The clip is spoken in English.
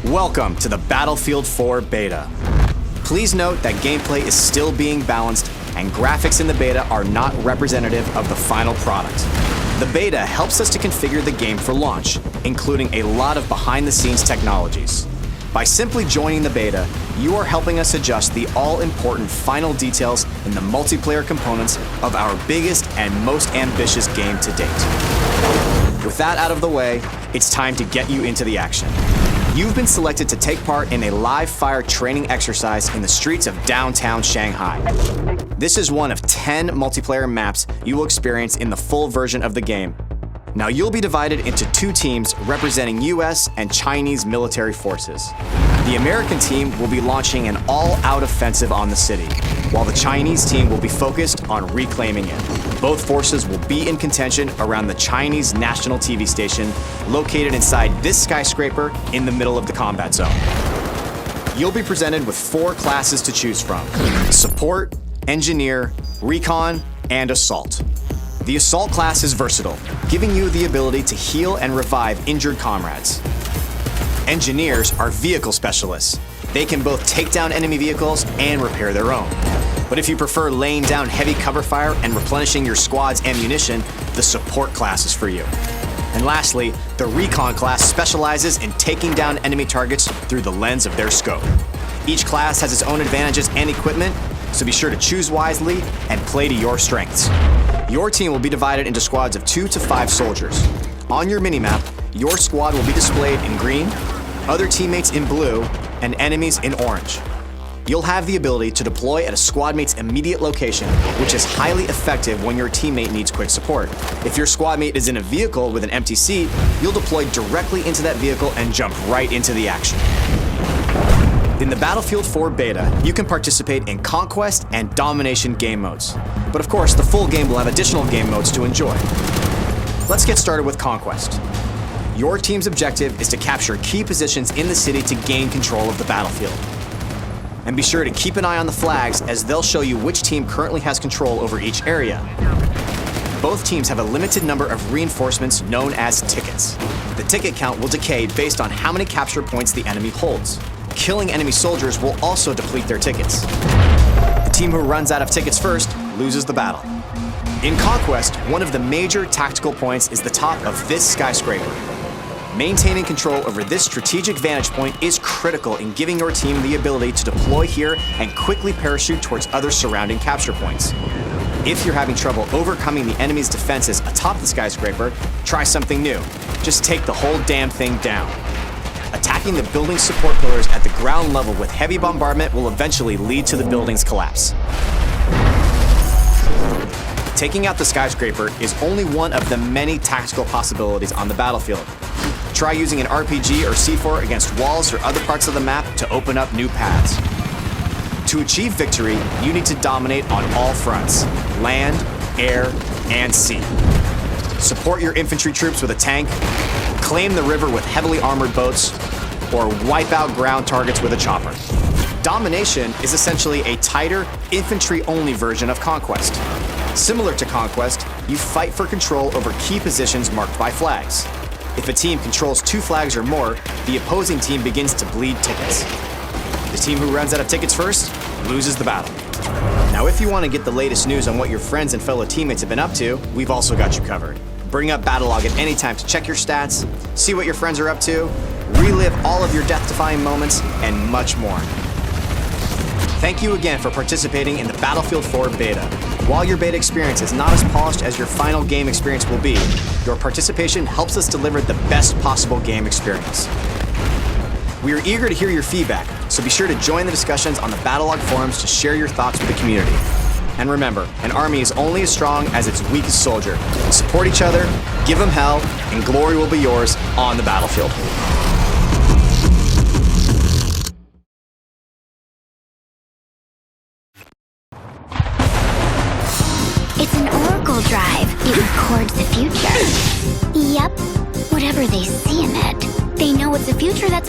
Welcome to the Battlefield 4 beta. Please note that gameplay is still being balanced and graphics in the beta are not representative of the final product. The beta helps us to configure the game for launch, including a lot of behind-the-scenes technologies. By simply joining the beta, you are helping us adjust the all-important final details in the multiplayer components of our biggest and most ambitious game to date. With that out of the way, it's time to get you into the action. You've been selected to take part in a live-fire training exercise in the streets of downtown Shanghai. This is one of 10 multiplayer maps you will experience in the full version of the game. Now you'll be divided into two teams representing US and Chinese military forces. The American team will be launching an all-out offensive on the city, while the Chinese team will be focused on reclaiming it. Both forces will be in contention around the Chinese national TV station located inside this skyscraper in the middle of the combat zone. You'll be presented with 4 classes to choose from: Support, Engineer, Recon, and Assault. The Assault class is versatile, giving you the ability to heal and revive injured comrades. Engineers are vehicle specialists. They can both take down enemy vehicles and repair their own. But if you prefer laying down heavy cover fire and replenishing your squad's ammunition, the Support class is for you. And lastly, the Recon class specializes in taking down enemy targets through the lens of their scope. Each class has its own advantages and equipment, so be sure to choose wisely and play to your strengths. Your team will be divided into squads of 2 to 5 soldiers. On your minimap, your squad will be displayed in green, other teammates in blue, and enemies in orange. You'll have the ability to deploy at a squad mate's immediate location, which is highly effective when your teammate needs quick support. If your squad mate is in a vehicle with an empty seat, you'll deploy directly into that vehicle and jump right into the action. In the Battlefield 4 beta, you can participate in Conquest and Domination game modes. But of course, the full game will have additional game modes to enjoy. Let's get started with Conquest. Your team's objective is to capture key positions in the city to gain control of the battlefield. And be sure to keep an eye on the flags, as they'll show you which team currently has control over each area. Both teams have a limited number of reinforcements known as tickets. The ticket count will decay based on how many capture points the enemy holds. Killing enemy soldiers will also deplete their tickets. The team who runs out of tickets first loses the battle. In Conquest, one of the major tactical points is the top of this skyscraper. Maintaining control over this strategic vantage point is critical in giving your team the ability to deploy here and quickly parachute towards other surrounding capture points. If you're having trouble overcoming the enemy's defenses atop the skyscraper, try something new. Just take the whole damn thing down. Attacking the building's support pillars at the ground level with heavy bombardment will eventually lead to the building's collapse. Taking out the skyscraper is only one of the many tactical possibilities on the battlefield. Try using an RPG or C4 against walls or other parts of the map to open up new paths. To achieve victory, you need to dominate on all fronts: land, air, and sea. Support your infantry troops with a tank, claim the river with heavily armored boats, or wipe out ground targets with a chopper. Domination is essentially a tighter, infantry-only version of Conquest. Similar to Conquest, you fight for control over key positions marked by flags. If a team controls 2 flags or more, the opposing team begins to bleed tickets. The team who runs out of tickets first loses the battle. Now, if you want to get the latest news on what your friends and fellow teammates have been up to, we've also got you covered. Bring up Battlelog at any time to check your stats, see what your friends are up to, relive all of your death-defying moments, and much more. Thank you again for participating in the Battlefield 4 beta. While your beta experience is not as polished as your final game experience will be, your participation helps us deliver the best possible game experience. We are eager to hear your feedback, so be sure to join the discussions on the Battlelog forums to share your thoughts with the community. And remember, an army is only as strong as its weakest soldier. Support each other, give them hell, and glory will be yours on the battlefield. It's an Oracle drive. It records the future. Yep. Whatever they see in it, they know it's a future that's better.